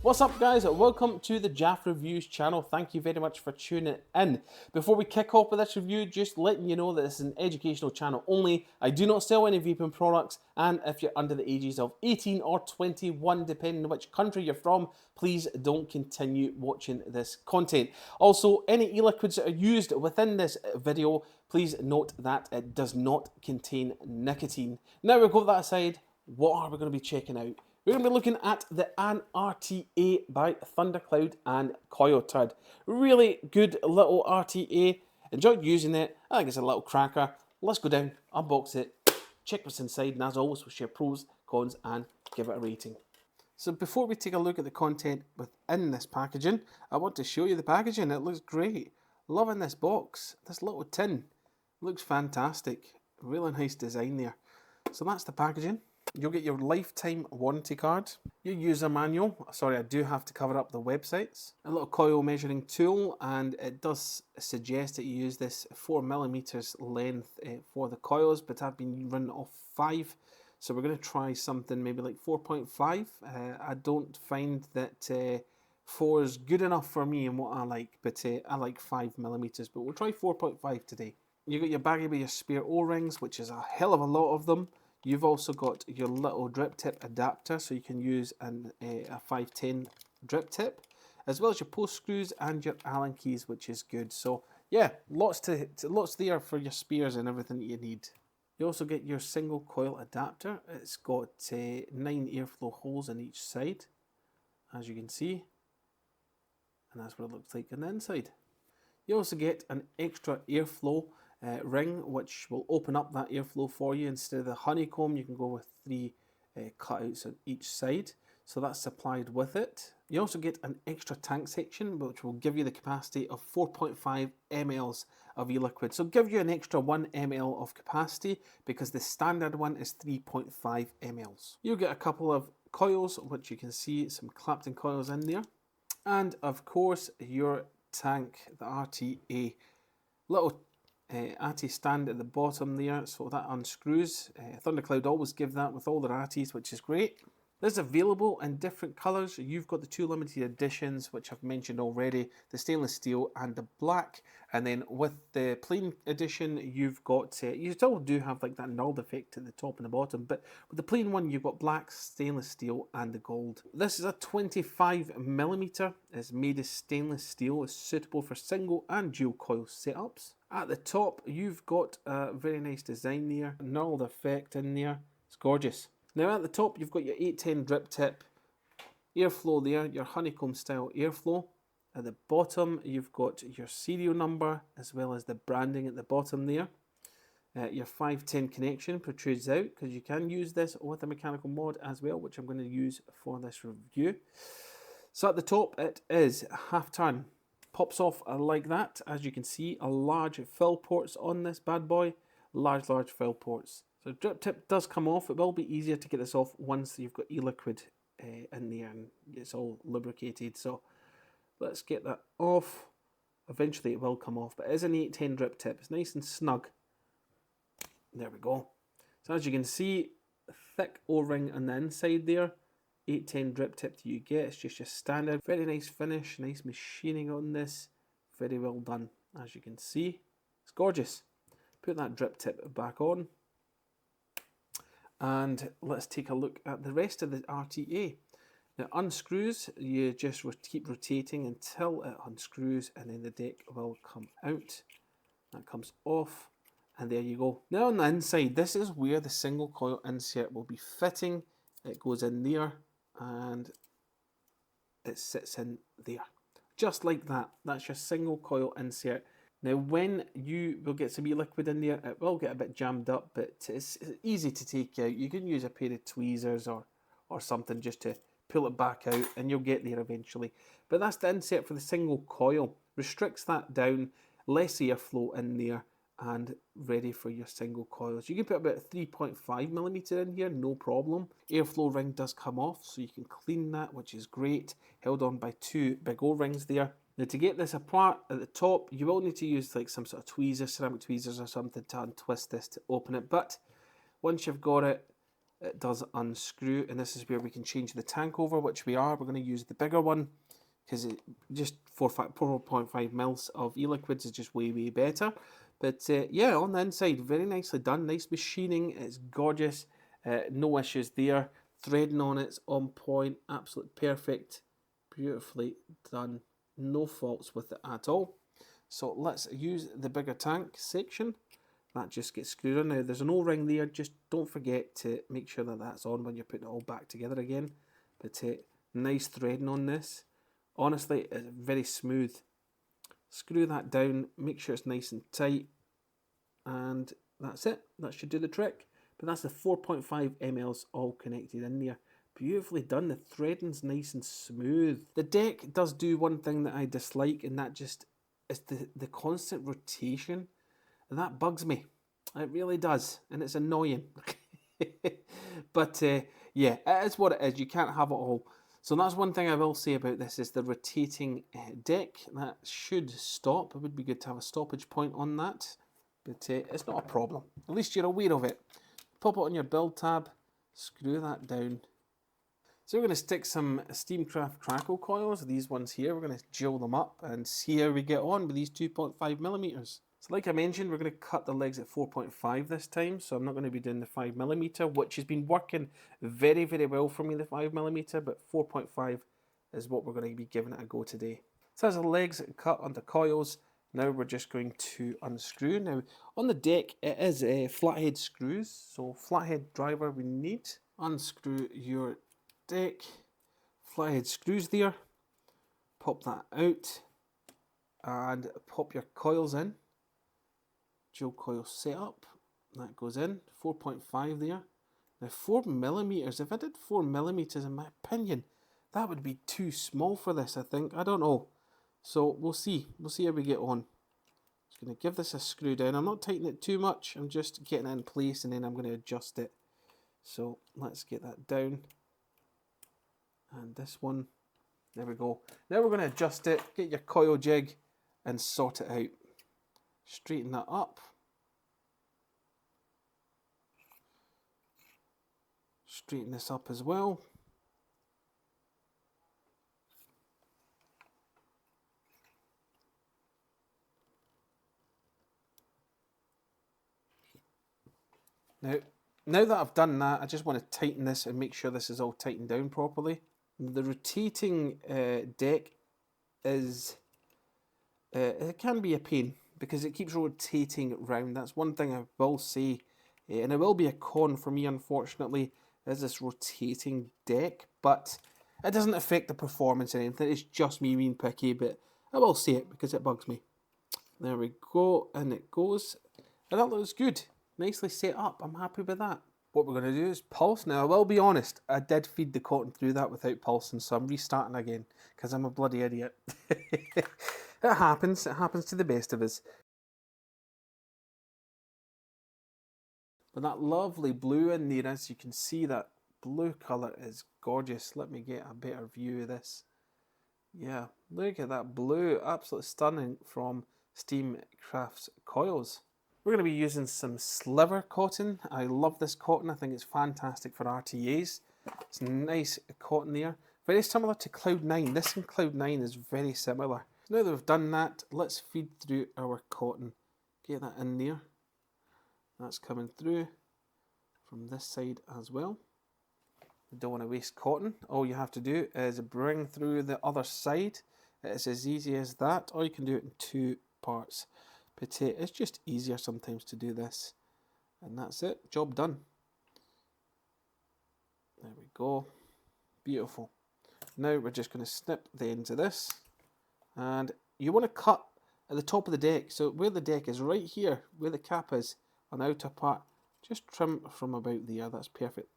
What's up guys, welcome to the JaffReviews channel. Thank you very much for tuning in. Before we kick off with this review, just letting you know that this is an educational channel only. I do not sell any vaping products, and if you're under the ages of 18 or 21, depending on which country you're from, please don't continue watching this content. Also, any e-liquids that are used within this video, please note that it does not contain nicotine. Now we've got that aside, what are we going to be checking out? We're going to be looking at the ANRTA by Thundercloud and Coilturd. Really good little RTA. Enjoyed using it. I think it's a little cracker. Let's go down, unbox it, check what's inside, and as always, we'll share pros, cons, and give it a rating. So before we take a look at the content within this packaging, I want to show you the packaging. It looks great. Loving this box. This little tin looks fantastic. Really nice design there. So that's the packaging. You'll get your lifetime warranty card, your user manual. Sorry, I do have to cover up the websites. A little coil measuring tool, and it does suggest that you use this 4mm length for the coils, but I've been running off 5. So we're going to try something maybe like 4.5. I don't find that 4 is good enough for me and what I like, but I like 5mm, but we'll try 4.5 today. You got your baggie with your spare O-rings, which is a hell of a lot of them. You've also got your little drip tip adapter, so you can use a 510 drip tip, as well as your post screws and your Allen keys, which is good. So yeah, lots there for your spares and everything that you need. You also get your single coil adapter. It's got 9 airflow holes in each side, as you can see, and that's what it looks like on the inside. You also get an extra airflow ring, which will open up that airflow for you. Instead of the honeycomb, you can go with 3 cutouts on each side, so that's supplied with it. You also get an extra tank section, which will give you the capacity of 4.5 ml of e-liquid, so give you an extra 1 ml of capacity, because the standard one is 3.5 ml. You'll get a couple of coils, which you can see some Clapton coils in there, and of course your tank, the RTA. Little ATI stand at the bottom there, so that unscrews. Thundercloud always give that with all their ATIs, which is great. This is available in different colours. You've got the 2 limited editions, which I've mentioned already, the stainless steel and the black. And then with the plain edition, you've got, you still do have like that knurled effect at the top and the bottom, but with the plain one, you've got black, stainless steel and the gold. This is a 25mm, it's made of stainless steel, it's suitable for single and dual coil setups. At the top, you've got a very nice design there, knurled effect in there, it's gorgeous. Now at the top, you've got your 810 drip tip, airflow there, your honeycomb style airflow. At the bottom, you've got your serial number, as well as the branding at the bottom there. Your 510 connection protrudes out, because you can use this with a mechanical mod as well, which I'm going to use for this review. So at the top, it is half turn. Pops off like that. As you can see, a large fill ports on this bad boy. Large fill ports. So drip tip does come off. It will be easier to get this off once you've got e-liquid in there and it's all lubricated. So let's get that off. Eventually it will come off, but it is an 810 drip tip. It's nice and snug. There we go. So as you can see, thick O-ring on the inside there. 810 drip tip do you get. It's just your standard. Very nice finish, nice machining on this. Very well done, as you can see. It's gorgeous. Put that drip tip back on. And let's take a look at the rest of the RTA. Now unscrews, you just keep rotating until it unscrews, and then the deck will come out. That comes off, and there you go. Now on the inside, this is where the single coil insert will be fitting. It goes in there, and it sits in there. Just like that. That's your single coil insert. Now when you will get some e-liquid in there, it will get a bit jammed up, but it's easy to take out. You can use a pair of tweezers or something just to pull it back out, and you'll get there eventually. But that's the insert for the single coil. Restricts that down, less airflow in there, and ready for your single coils. You can put about 3.5mm in here, no problem. Airflow ring does come off, so you can clean that, which is great. Held on by 2 big O-rings there. Now to get this apart at the top, you will need to use like some sort of tweezers, ceramic tweezers or something to untwist this to open it. But once you've got it, it does unscrew, and this is where we can change the tank over, which we are. We're going to use the bigger one because it just 4.5 mils of e-liquids is just way better. But yeah, on the inside, very nicely done. Nice machining. It's gorgeous. No issues there. Threading on it's on point. Absolutely perfect. Beautifully done. No faults with it at all. So let's use the bigger tank section. That just gets screwed on. Now there's an O-ring there, just don't forget to make sure that that's on when you're putting it all back together again. But nice threading on this. Honestly, it's very smooth. Screw that down, make sure it's nice and tight, and that's it. That should do the trick. But that's the 4.5 mLs all connected in there. Beautifully done. The threading's nice and smooth. The deck does do one thing that I dislike, and that just is the constant rotation. And that bugs me. It really does. And it's annoying. But yeah, it is what it is. You can't have it all. So that's one thing I will say about this is the rotating deck. That should stop. It would be good to have a stoppage point on that. But it's not a problem. At least you're aware of it. Pop it on your build tab. Screw that down. So we're going to stick some Steamcraft Crackle coils. These ones here. We're going to gel them up and see how we get on with these 2.5 millimeters. So like I mentioned, we're going to cut the legs at 4.5 this time, so I'm not going to be doing the 5mm, which has been working very well for me, the 5mm, but 4.5 is what we're going to be giving it a go today. So as the legs cut onto coils, now we're just going to unscrew. Now on the deck it is flathead screws, so flathead driver we need. Unscrew your deck, flathead screws there, pop that out, and pop your coils in. Dual coil setup, that goes in, 4.5 there. Now 4mm, if I did 4mm in my opinion, that would be too small for this, I think. I don't know. So we'll see how we get on. Just going to give this a screw down. I'm not tightening it too much, I'm just getting it in place and then I'm going to adjust it. So let's get that down. And this one, there we go. Now we're going to adjust it, get your coil jig and sort it out. Straighten that up. Straighten this up as well. Now that I've done that, I just want to tighten this and make sure this is all tightened down properly. The rotating deck is, it can be a pain because it keeps rotating round. That's one thing I will say, and it will be a con for me unfortunately, is this rotating deck, but it doesn't affect the performance or anything. It's just me being picky, but I will say it because it bugs me. There we go, and it goes, and that looks good. Nicely set up, I'm happy with that. What we're going to do is pulse. Now I will be honest, I did feed the cotton through that without pulsing, so I'm restarting again because I'm a bloody idiot. It happens to the best of us. But that lovely blue in there, as you can see, that blue colour is gorgeous. Let me get a better view of this. Yeah, look at that blue, absolutely stunning from Steamcraft's coils. We're going to be using some sliver cotton. I love this cotton. I think it's fantastic for RTAs. It's nice cotton there. Very similar to Cloud 9. This and Cloud 9 is very similar. Now that we've done that, let's feed through our cotton. Get that in there. That's coming through from this side as well. You don't want to waste cotton. All you have to do is bring through the other side. It's as easy as that, or you can do it in 2 parts. But it's just easier sometimes to do this. And that's it, job done. There we go, beautiful. Now we're just going to snip the ends of this. And you want to cut at the top of the deck. So where the deck is, right here, where the cap is, on the outer part, just trim from about there, that's perfect.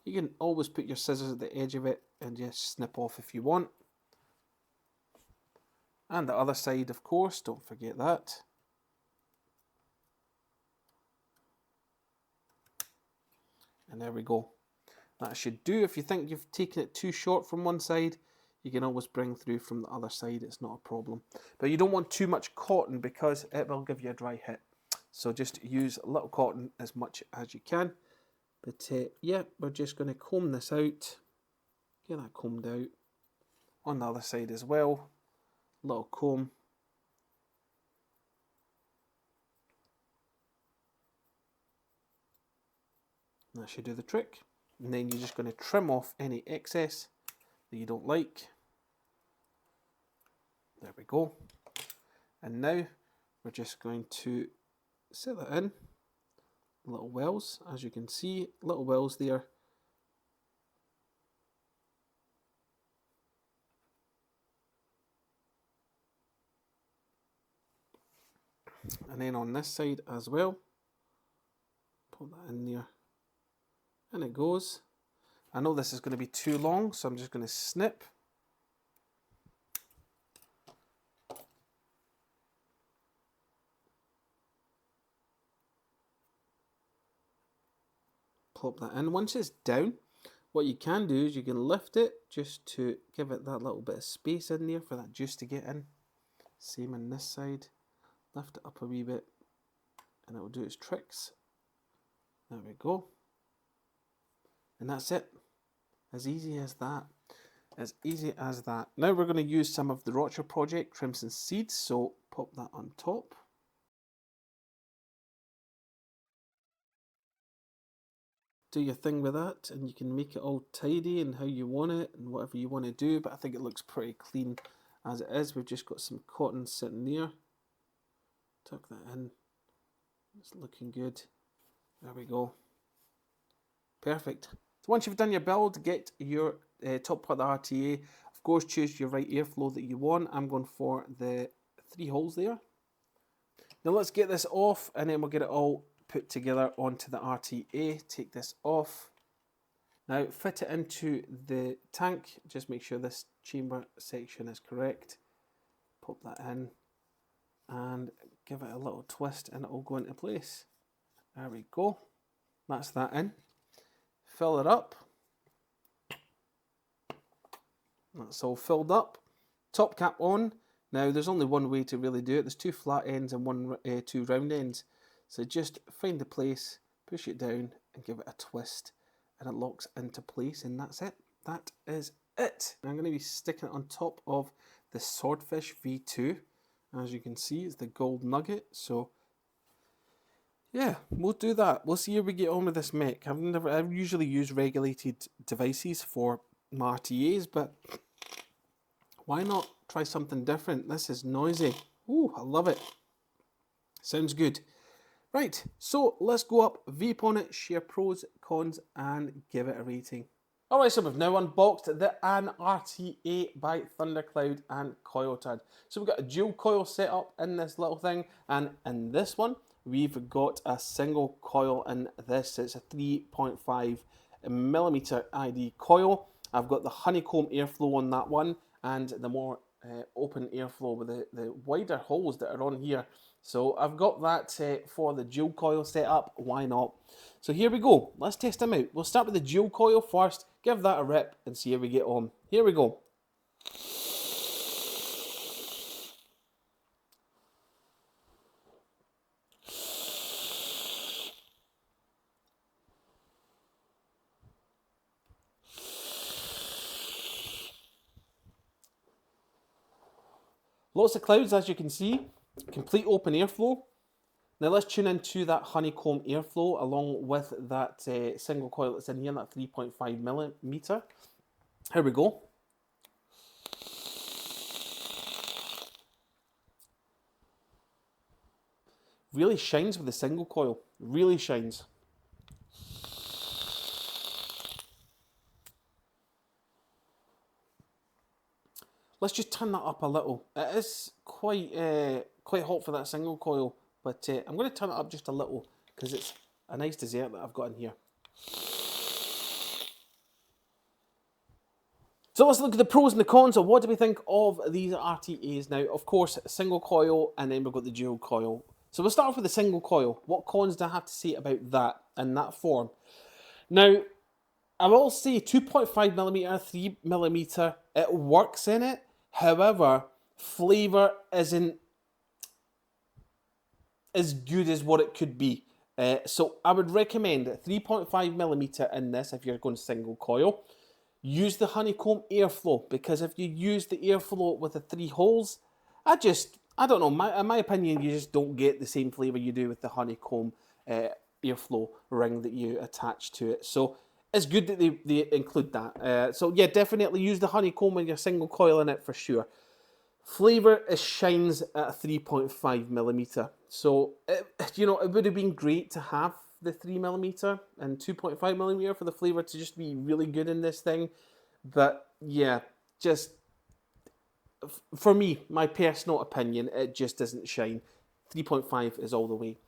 You can always put your scissors at the edge of it and just snip off if you want. And the other side, of course, don't forget that. And there we go. That should do. If you think you've taken it too short from one side, you can always bring through from the other side. It's not a problem. But you don't want too much cotton because it will give you a dry hit. So just use a little cotton as much as you can. But yeah, we're just going to comb this out, get that combed out. On the other side as well, little comb. That should do the trick. And then you're just going to trim off any excess that you don't like. There we go. And now we're just going to set that in. Little wells, as you can see, little wells there. And then on this side as well, put that in there. And it goes. I know this is going to be too long, so I'm just going to snip. Plop that in. Once it's down, what you can do is you can lift it just to give it that little bit of space in there for that juice to get in. Same on this side. Lift it up a wee bit and it will do its tricks. There we go. And that's it. As easy as that. As easy as that. Now we're going to use some of the Rocher Project Crimson Seeds, so pop that on top. Do your thing with that, and you can make it all tidy and how you want it and whatever you want to do, but I think it looks pretty clean as it is. We've just got some cotton sitting there. Tuck that in. It's looking good. There we go. Perfect. So once you've done your build, get your top part of the RTA. Of course, choose your right airflow that you want. I'm going for the 3 holes there. Now let's get this off, and then we'll get it all put together onto the RTA. Take this off. Now fit it into the tank. Just make sure this chamber section is correct. Pop that in and give it a little twist and it will go into place. There we go. That's that in. Fill it up. That's all filled up. Top cap on. Now there's only one way to really do it. There's 2 flat ends and 2 round ends. So just find the place, push it down and give it a twist and it locks into place, and that's it. That is it. I'm going to be sticking it on top of the Swordfish V2. As you can see, it's the gold nugget. So yeah, we'll do that. We'll see how we get on with this mech. I've usually used regulated devices for my RTAs, but why not try something different? This is noisy. Ooh, I love it. Sounds good. Right, so let's go up, vape on it, share pros, cons, and give it a rating. Alright, so we've now unboxed the ANRTA by Thundercloud and Coilturd. So we've got a dual coil setup in this little thing, and in this one, we've got a single coil in this. It's a 3.5mm ID coil. I've got the honeycomb airflow on that one, and the more open airflow with the wider holes that are on here. So I've got that for the dual coil setup. Why not? So here we go. Let's test them out. We'll start with the dual coil first, give that a rip and see how we get on. Here we go. Lots of clouds, as you can see. Complete open airflow. Now let's tune into that honeycomb airflow along with that single coil that's in here, that 3.5mm. Here we go. Really shines with the single coil. Really shines. Let's just turn that up a little. It is quite hot for that single coil, but I'm going to turn it up just a little because it's a nice dessert that I've got in here. So let's look at the pros and the cons of what do we think of these RTAs now. Of course, single coil, and then we've got the dual coil. So we'll start off with the single coil. What cons do I have to say about that in that form? Now, I will say 2.5mm, 3mm, it works in it. However, flavour isn't as good as what it could be. So I would recommend 3.5mm in this if you're going single coil. Use the honeycomb airflow, because if you use the airflow with the 3 holes, I don't know, in my opinion, you just don't get the same flavour you do with the honeycomb airflow ring that you attach to it. So it's good that they include that. So yeah, definitely use the honeycomb when you're single coiling it for sure. Flavour shines at a 3.5mm. So, you know, it would have been great to have the 3mm and 2.5mm for the flavour to just be really good in this thing. But yeah, just for me, my personal opinion, it just doesn't shine. 3.5 is all the way.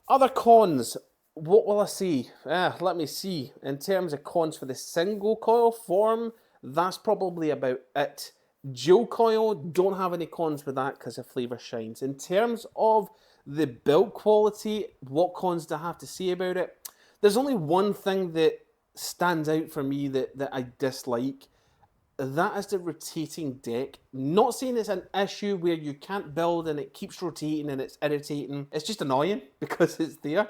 Other cons, what will I say? Let me see. In terms of cons for the single coil form, that's probably about it. Dual coil, don't have any cons with that because the flavour shines. In terms of the build quality, what cons do I have to say about it? There's only one thing that stands out for me that I dislike. That is the rotating deck. Not saying it's an issue where you can't build and it keeps rotating and it's irritating. It's just annoying because it's there.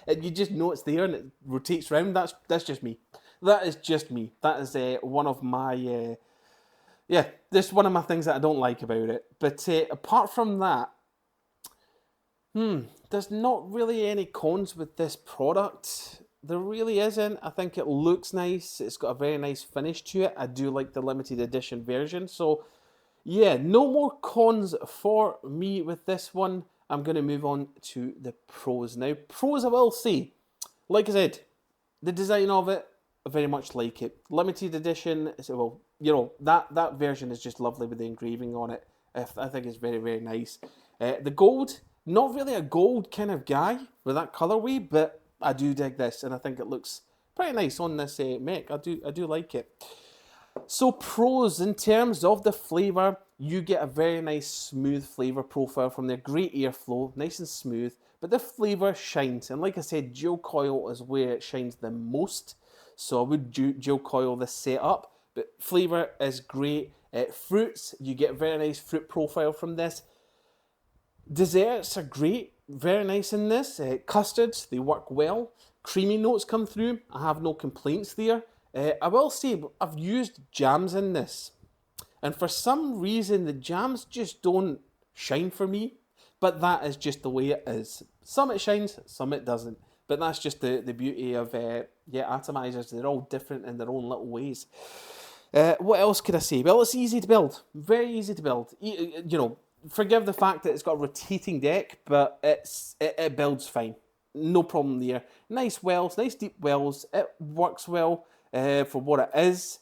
And you just know it's there and it rotates around. That's just me. That is just me. That is one of my... yeah, this is one of my things that I don't like about it. But apart from that, there's not really any cons with this product. There really isn't. I think it looks nice. It's got a very nice finish to it. I do like the limited edition version. So, yeah, no more cons for me with this one. I'm going to move on to the pros now. Pros, I will say, like I said, the design of it, I very much like it. Limited edition, well, you know, that version is just lovely with the engraving on it. I think it's very, very nice. The gold, not really a gold kind of guy with that colourway, but I do dig this, and I think it looks pretty nice on this mech. I do like it. So pros, in terms of the flavour, you get a very nice smooth flavour profile from there. Great airflow, nice and smooth, but the flavour shines. And like I said, dual coil is where it shines the most. So I would dual coil this setup, but flavour is great. Fruits, you get a very nice fruit profile from this. Desserts are great, very nice in this. Custards, they work well. Creamy notes come through. I have no complaints there. I will say, I've used jams in this, and for some reason the jams just don't shine for me, but that is just the way it is. Some it shines, some it doesn't, but that's just the beauty of atomizers. They're all different in their own little ways. What else could I say? Well, it's easy to build, very easy to build. You know, forgive the fact that it's got a rotating deck, but it builds fine. No problem there. Nice wells, nice deep wells. It works well for what it is.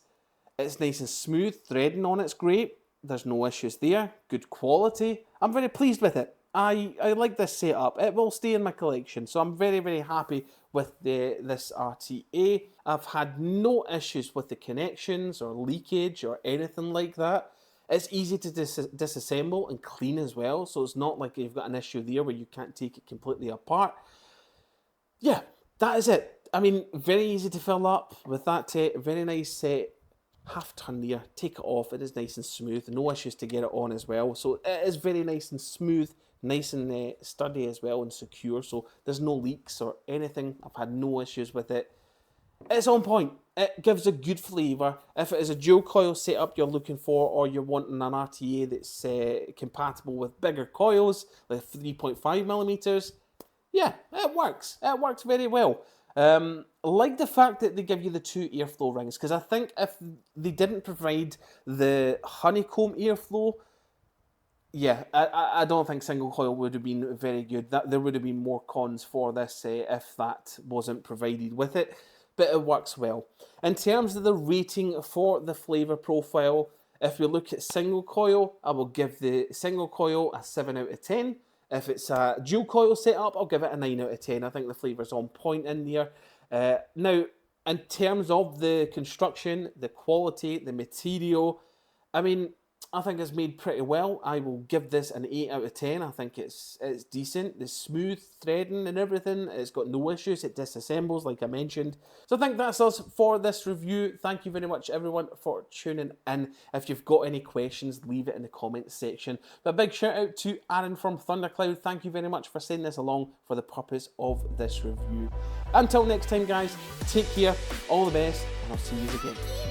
It's nice and smooth. Threading on it's great. There's no issues there. Good quality. I'm very pleased with it. I like this setup. It will stay in my collection, so I'm very, very happy with this RTA. I've had no issues with the connections or leakage or anything like that. It's easy to disassemble and clean as well, so it's not like you've got an issue there where you can't take it completely apart. Yeah, that is it. I mean, very easy to fill up with that very nice half ton there. Take it off, it is nice and smooth. No issues to get it on as well. So it is very nice and smooth, nice and sturdy as well and secure. So there's no leaks or anything. I've had no issues with it. It's on point. It gives a good flavour. If it is a dual coil setup you're looking for, or you're wanting an RTA that's compatible with bigger coils, like 3.5mm, yeah, it works. It works very well. Like the fact that they give you the 2 airflow rings, because I think if they didn't provide the honeycomb airflow, yeah, I don't think single coil would have been very good. There would have been more cons for this if that wasn't provided with it, but it works well. In terms of the rating for the flavour profile, if we look at single coil, I will give the single coil a 7 out of 10. If it's a dual coil setup, I'll give it a 9 out of 10. I think the flavour's on point in there. Now, in terms of the construction, the quality, the material, I mean, I think it's made pretty well. I will give this an 8 out of 10. I think it's decent. The smooth threading and everything, it's got no issues. It disassembles, like I mentioned. So I think that's us for this review. Thank you very much, everyone, for tuning in. If you've got any questions, leave it in the comments section. But a big shout out to Aaron from Thundercloud. Thank you very much for sending this along for the purpose of this review. Until next time, guys, take care, all the best, and I'll see you again.